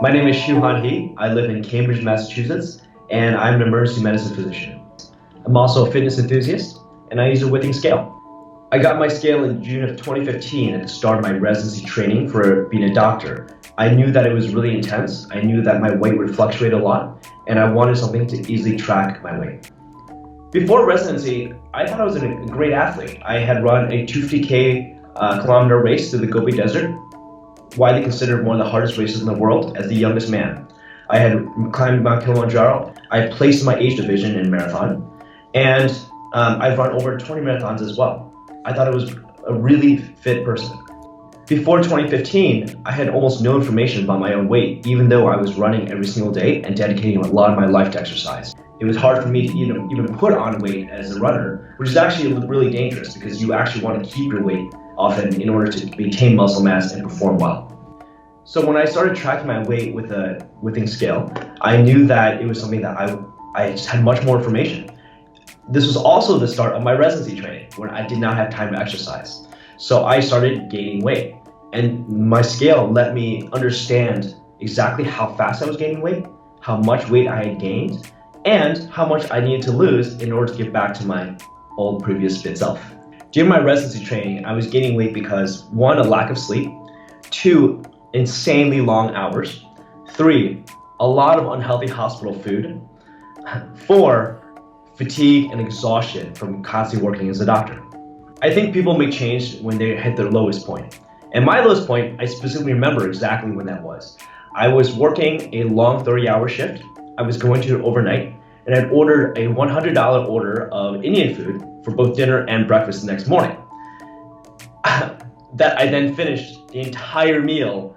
My name is Shuhan He. I live in Cambridge, Massachusetts, and I'm an emergency medicine physician. I'm also a fitness enthusiast, and I use a Withings scale. I got my scale in June of 2015 at the start of my residency training for being a doctor. I knew that it was really intense. I knew that my weight would fluctuate a lot, and I wanted something to easily track my weight. Before residency, I thought I was a great athlete. I had run a 250K kilometer race through the Gobi Desert, widely considered one of the hardest races in the world, as the youngest man. I had climbed Mount Kilimanjaro. I placed in my age division in marathon, and I've run over 20 marathons as well. I thought I was a really fit person. Before 2015, I had almost no information about my own weight, even though I was running every single day and dedicating a lot of my life to exercise. It was hard for me to even put on weight as a runner, which is actually really dangerous because you actually want to keep your weight often in order to maintain muscle mass and perform well. So when I started tracking my weight with a Withings scale, I knew that it was something that I just had much more information. This was also the start of my residency training, where I did not have time to exercise. So I started gaining weight, and my scale let me understand exactly how fast I was gaining weight, how much weight I had gained, and how much I needed to lose in order to get back to my old previous fit self. During my residency training, I was gaining weight because 1, a lack of sleep, 2, insanely long hours, 3, a lot of unhealthy hospital food, 4, fatigue and exhaustion from constantly working as a doctor. I think people make change when they hit their lowest point. And my lowest point, I specifically remember exactly when that was. I was working a long 30-hour shift. I was going to overnight, and I'd ordered a $100 order of Indian food for both dinner and breakfast the next morning. That I then finished the entire meal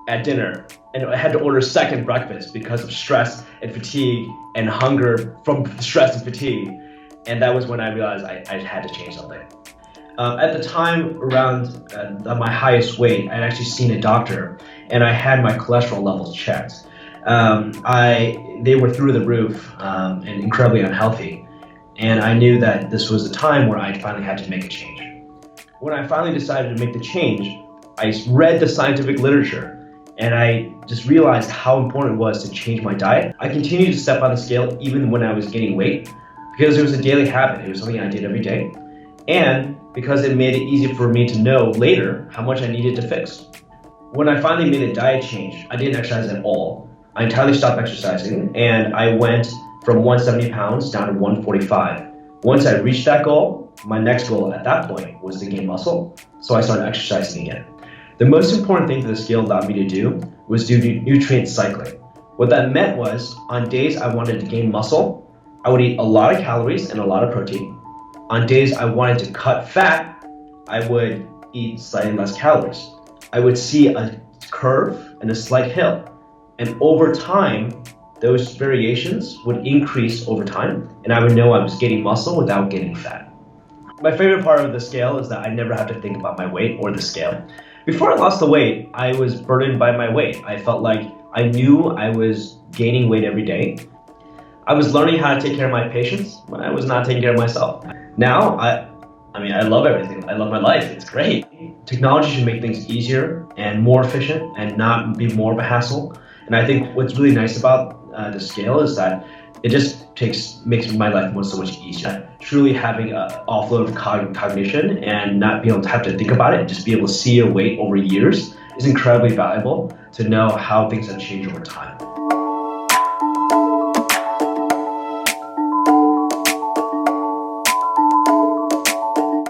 at dinner, and I had to order a second breakfast because of stress and fatigue and hunger from stress and fatigue. And that was when I realized I had to change something. At the time, around my highest weight, I'd actually seen a doctor, and I had my cholesterol levels checked. They were through the roof and incredibly unhealthy, and I knew that this was a time where I finally had to make a change. When I finally decided to make the change, I read the scientific literature, and I just realized how important it was to change my diet. I continued to step on the scale even when I was gaining weight because it was a daily habit. It was something I did every day, and because it made it easy for me to know later how much I needed to fix. When I finally made a diet change, I didn't exercise at all. I entirely stopped exercising, and I went from 170 pounds down to 145. Once I reached that goal, my next goal at that point was to gain muscle, so I started exercising again. The most important thing that the scale allowed me to do was do nutrient cycling. What that meant was, on days I wanted to gain muscle, I would eat a lot of calories and a lot of protein. On days I wanted to cut fat, I would eat slightly less calories. I would see a curve and a slight hill. And over time, those variations would increase over time, and I would know I was gaining muscle without gaining fat. My favorite part of the scale is that I never have to think about my weight or the scale. Before I lost the weight, I was burdened by my weight. I felt like I knew I was gaining weight every day. I was learning how to take care of my patients when I was not taking care of myself. Now, I love everything. I love my life. It's great. Technology should make things easier and more efficient and not be more of a hassle. And I think what's really nice about the scale is that it just makes my life so much easier. Truly having an offload of cognition and not being able to have to think about it and just be able to see your weight over years is incredibly valuable to know how things have changed over time.